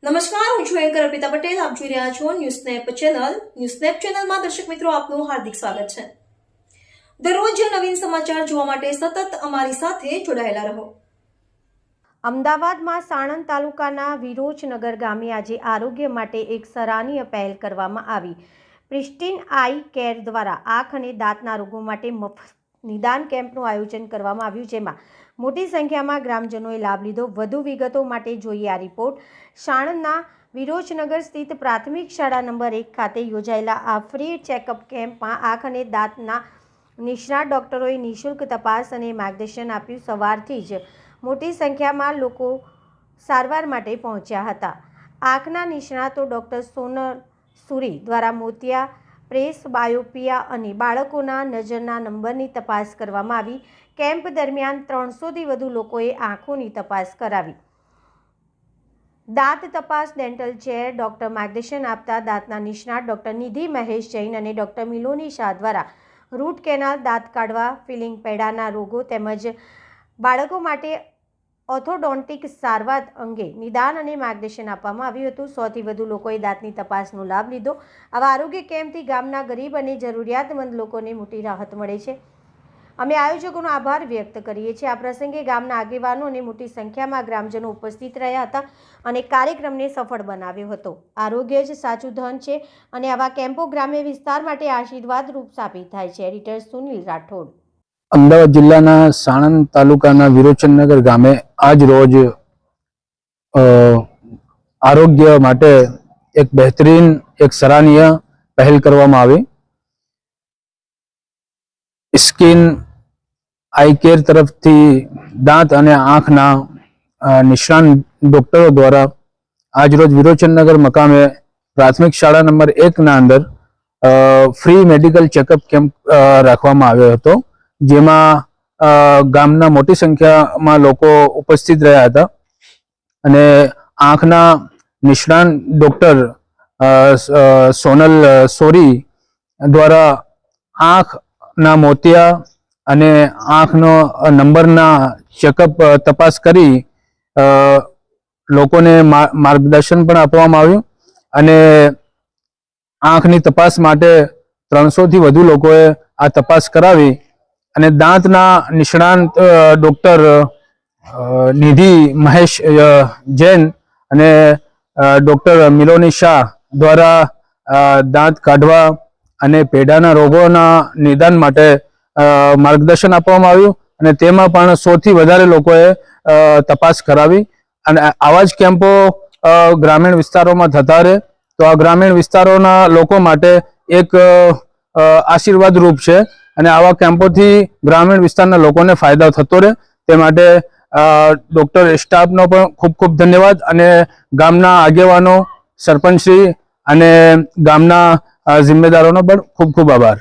નમસ્કાર, હું છું એન્કર અર્પિતા પટેલ. આપ જોઈ રહ્યા છો news snap channel. News snap ચેનલમાં દર્શક મિત્રો આપનું હાર્દિક સ્વાગત છે. દરરોજ નવીન સમાચાર જોવા માટે સતત અમારી સાથે જોડાયેલા રહો. અમદાવાદમાં સાણંદ તાલુકાના વિરોચનગર ગામે આજે આરોગ્ય માટે એક સરાહનીય પહેલ કરવામાં આવી. પ્રિસ્ટીન આઈ કેર દ્વારા આંખ અને દાંતના રોગો માટે મફત નિદાન કેમ્પનું આયોજન કરવામાં આવ્યું, જેમાં મોટી સંખ્યામાં ગ્રામજનોએ લાભ લીધો. વધુ વિગતો માટે જોઈએ આ રિપોર્ટ. સાણંદના વિરોચનગર સ્થિત પ્રાથમિક શાળા નંબર 1 ખાતે યોજાયેલા આ ફ્રી ચેકઅપ કેમ્પમાં આંખ અને દાંતના નિષ્ણાત ડોક્ટરોએ નિઃશુલ્ક તપાસ અને માર્ગદર્શન આપ્યું. સવારથી જ મોટી સંખ્યામાં લોકો સારવાર માટે પહોંચ્યા હતા. આંખના નિષ્ણાતો ડૉક્ટર સોનલ સુરી દ્વારા મોતિયા, પ્રેસ, બાયોપિયા અને બાળકોના નજરના નંબરની તપાસ કરવામાં આવી. કેમ્પ દરમિયાન 300થી વધુ લોકોએ આંખોની તપાસ કરાવી. દાંત તપાસ, ડેન્ટલ ચેર, ડૉક્ટર માર્ગદર્શન આપતા દાંતના નિષ્ણાત ડૉક્ટર નિધિ મહેશ જૈન અને ડૉક્ટર મિલોની શાહ દ્વારા રૂટ કેનાલ, દાંત કાઢવા, ફિલિંગ, પેડાના રોગો તેમજ બાળકો માટે ઓર્થોડોન્ટિક સારવાર અંગે નિદાન અને માર્ગદર્શન આપવામાં આવ્યું હતું. 100થી વધુ લોકોએ દાંતની તપાસનો લાભ લીધો. આવા આરોગ્ય કેમ્પથી ગામના ગરીબ અને જરૂરિયાતમંદ લોકોને મોટી રાહત મળે છે. અમે આયોજકોનો આભાર વ્યક્ત કરીએ છીએ. આ પ્રસંગે ગામના આગેવાનો અને મોટી સંખ્યામાં ગ્રામજનો ઉપસ્થિત રહ્યા હતા અને કાર્યક્રમને સફળ બનાવ્યો હતો. આરોગ્ય જ સાચું ધન છે અને આવા કેમ્પો ગ્રામ્ય વિસ્તાર માટે આશીર્વાદરૂપ સાબિત થાય છે. એડિટર સુનિલ રાઠોડ. અમદાવાદ જિલ્લાના સાણંદ તાલુકાના વિરોચનનગર ગામે આજ રોજ આરોગ્ય માટે એક બહેતરીન, એક સરાહનીય પહેલ કરવામાં આવી. સ્કિન આઈ કેર તરફથી દાંત અને આંખના નિષ્ણાત ડોક્ટરો દ્વારા આજ રોજ વિરોચનનગર મકામે પ્રાથમિક શાળા નંબર 1 ના અંદર ફ્રી મેડિકલ ચેકઅપ કેમ્પ રાખવામાં આવ્યો હતો, જેમાં ગામના મોટી સંખ્યામાં લોકો ઉપસ્થિત રહ્યા હતા અને આંખના નિષ્ણાત ડોક્ટર સોનલ સોરી દ્વારા આંખના મોતિયા અને આંખનો નંબરના ચેકઅપ તપાસ કરી લોકોને માર્ગદર્શન પણ આપવામાં આવ્યું અને આંખની તપાસ માટે 300થી વધુ લોકોએ આ તપાસ કરાવી અને દાંતના નિષ્ણાત ડૉક્ટર નિધિ મહેશ જૈન અને ડૉક્ટર મિલોની શાહ દ્વારા દાંત કાઢવા અને પેડાના રોગોના નિદાન માટે માર્ગદર્શન આપવામાં આવ્યું અને તેમાં પણ 100થી વધારે લોકોએ તપાસ કરાવી. અને આવા જ કેમ્પો ગ્રામીણ વિસ્તારોમાં થતા રહે તો આ ગ્રામીણ વિસ્તારોના લોકો માટે એક આશીર્વાદ રૂપ છે અને આવા કેમ્પોથી ગ્રામીણ વિસ્તારના લોકોને ફાયદો થતો રહે. તે માટે ડૉક્ટર સ્ટાફનો પણ ખૂબ ખૂબ ધન્યવાદ અને ગામના આગેવાનો, સરપંચશ્રી અને ગામના જિમ્મેદારોનો પણ ખૂબ ખૂબ આભાર.